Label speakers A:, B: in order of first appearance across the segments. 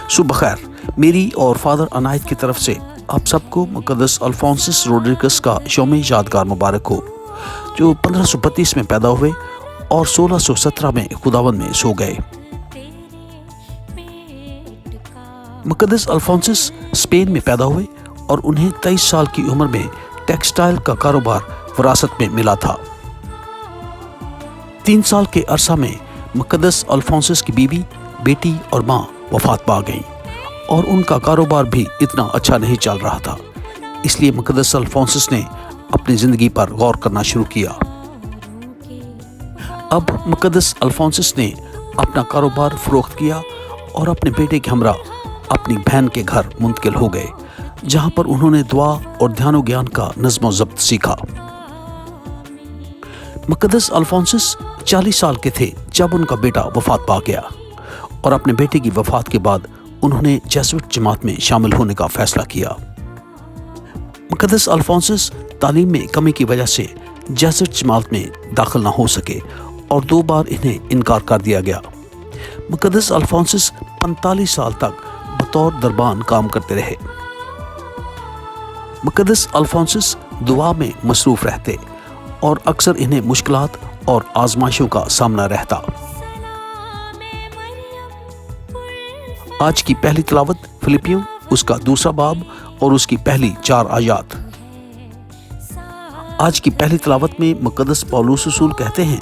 A: सुबह खैर, मेरी और फादर अनायत की तरफ से आप सबको मुक़द्दस अल्फोंसस रोड्रिगस का यौम यादगार मुबारक हो, जो 1532 में पैदा हुए और 1617 में खुदावंद में सो गए। मुक़द्दस अल्फोंसस स्पेन में पैदा हुए और उन्हें 23 साल की उम्र में टेक्सटाइल का कारोबार विरासत में मिला था। 3 साल के अरसा में मुक़द्दस अल्फोंसस की बीवी, बेटी और माँ वफात पा गईं और उनका कारोबार भी इतना अच्छा नहीं चल रहा था। इसलिए मुक़द्दस अल्फोंसस ने अपनी ज़िंदगी पर गौर करना शुरू किया। अब मुक़द्दस अल्फोंसस ने अपना कारोबार फ़रोख्त किया और अपने बेटे के हमरा अपनी बहन के घर मुंतकिल हो गए, जहाँ पर उन्होंने दुआ और ध्यानो ज्ञान का नज़्म ज़ब्त सीखा। मुक़द्दस अल्फोंसस 40 साल के थे जब उनका बेटा वफात पा गया और अपने बेटे की वफात के बाद उन्होंने जेसुइट जमात में शामिल होने का फैसला किया। मुक़द्दस अल्फोंसस तालीम में कमी की वजह से जेसुइट जमात में दाखिल न हो सके और 2 बार इन्हें इनकार कर दिया गया। मुक़द्दस अल्फोंसस 45 साल तक बतौर दरबान काम करते रहे। मुक़द्दस अल्फोंसस दुआ में मसरूफ़ रहते और अक्सर इन्हें मुश्किलात और आजमाइशों का सामना रहता। आज की पहली तिलावत फिलिपियों उसका 2 बाब और उसकी पहली 4 आयात। आज की पहली तिलावत में मुक़द्दस पौलुस रसूल कहते हैं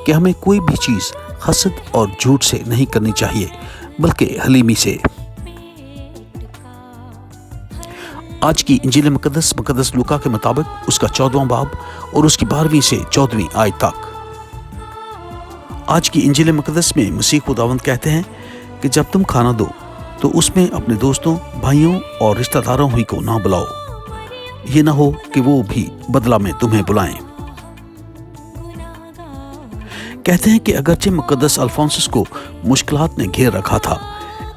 A: कि हमें कोई भी चीज़ हसद और झूठ से नहीं करनी चाहिए, बल्कि हलीमी से। आज की इंजील मुक़द्दस लूका के मुताबिक उसका 14वां बाब और उसकी 12वीं से 14वीं आयत तक। आज की इंजील मुक़द्दस में मसीह खुदावंद कहते हैं कि जब तुम खाना दो तो उसमें अपने दोस्तों, भाइयों और रिश्तेदारों ही को ना बुलाओ, ये ना हो कि वो भी बदला में तुम्हें बुलाएं। कहते हैं कि अगरचे मुक़द्दस अल्फोंसस को मुश्किलात ने घेर रखा था,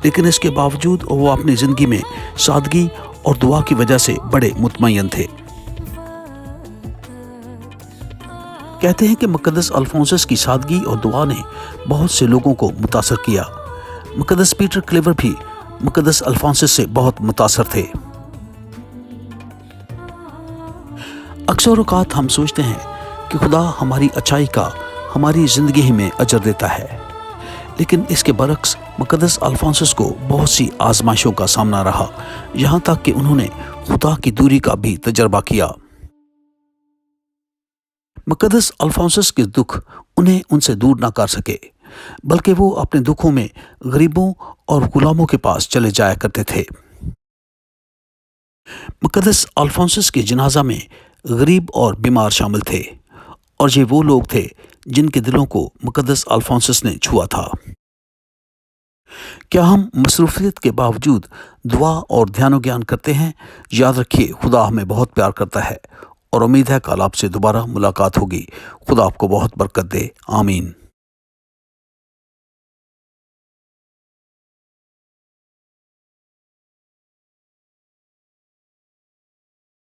A: लेकिन इसके बावजूद वो अपनी ज़िंदगी में सादगी और दुआ की वजह से बड़े मुतमय्यन थे। कहते हैं कि मुक़द्दस अल्फोंसस की सादगी और दुआ ने बहुत से लोगों को मुतासर किया। मुक़द्दस पीटर क्लेवर भी मुक़द्दस अल्फोंसस से बहुत मुतासर थे। अक्सर औक़ात हम सोचते हैं कि खुदा हमारी अच्छाई का हमारी ज़िंदगी ही में अजर देता है, लेकिन इसके बरक्स मुक़द्दस अल्फोंसस को बहुत सी आजमाइशों का सामना रहा, यहाँ तक कि उन्होंने खुदा की दूरी का भी तजर्बा किया। मुक़द्दस अल्फोंसस के दुख उन्हें उनसे दूर ना कर सके, बल्कि वो अपने दुखों में गरीबों और गुलामों के पास चले जाया करते थे। मुक़द्दस अल्फोंसस के जनाजा में गरीब और बीमार शामिल थे, और ये वो लोग थे जिनके दिलों को मुक़द्दस अल्फोंसस ने छुआ था। क्या हम मसरूफियत के बावजूद दुआ और ध्यानो ज्ञान करते हैं? याद रखिए, खुदा हमें बहुत प्यार करता है और उम्मीद है कल आपसे दोबारा मुलाकात होगी। खुदा आपको बहुत बरकत दे। आमीन।